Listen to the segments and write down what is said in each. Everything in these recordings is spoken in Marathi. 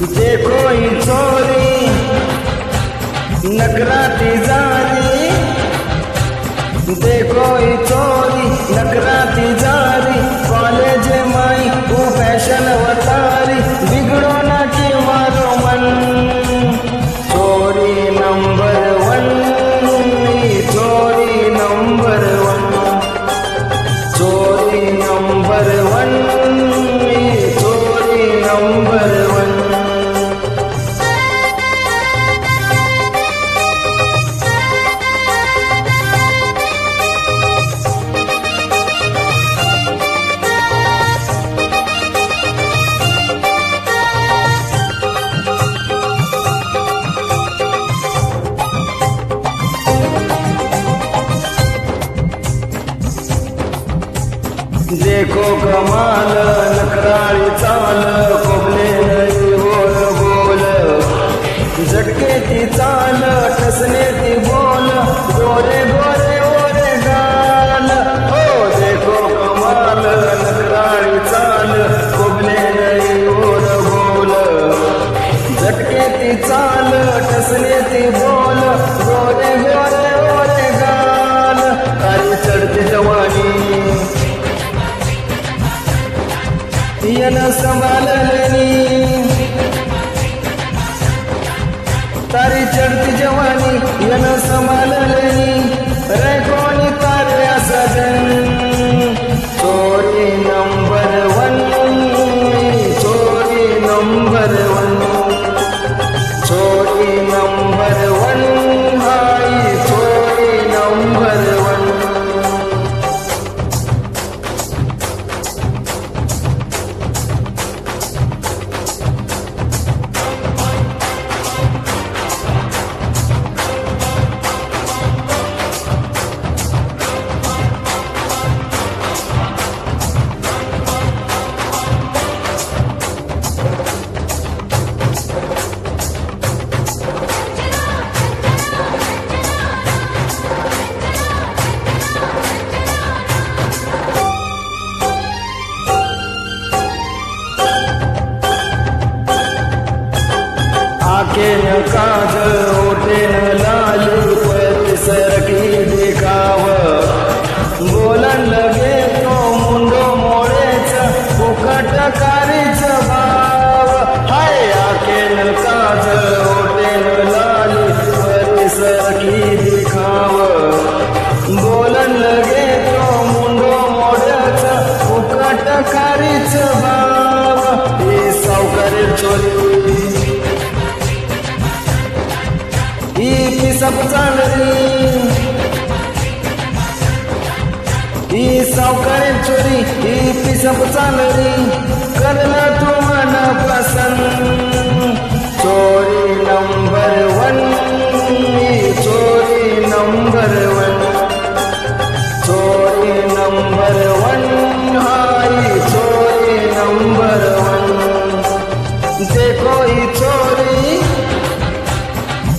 देखो ही चोरी नकराती जारी, देखो ही चोरी नकराती जारी, कॉलेज माई वो फॅशन वतारी, बिघडो ना की मारो मन, चोरी नंबर 1, चोरी नंबर 1, चोरी नंबर 1, चोरी नंबर 1. देखो कमाल नकराळी चाल, कोबले नाही बोल बोल, झटके ती चाल ठसने ती बोल, गोरे गोरे ओरे गाल, हो देखो कमाल नकराळी चाल, कोबले नाही बोल बोल, झटके ती चाल ठसने ती बोल, गोरे गोरे ओरे गाल, तारी चढती जवानी यन संभालनी, तारी चढती जवानी यन संभालनी, रे कोणी तारे सजन, चोरी नंबर 1, चोरी नंबर 1, चोरी नंबर 1, हाई चोरी नंबर 1. आके न काजल ओटे न लाल, परिसर की दिखाव, बोलन लगे तो मुंडो मोडेच, फुकटकारीच भाव, हाय आके न काजल ओटे न लाल, परिसर की दिखाव, बोलन लगे तो मुंडो मोडेच, फुकटकारीच भाव, हे सावकारी चोरी ही पिसप चालरी, ही सावकारी चोरी ही पिसप चालरी, करलं तू मन पसंद, चोरी नंबर 1, चोरी नंबर 1, चोरी नंबर 1, हाई चोरी नंबर 1. देखो ही चोरी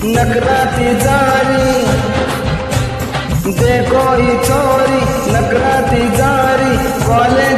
नकराती जारी, देखो ही चोरी नकराती जारी, कॉलेज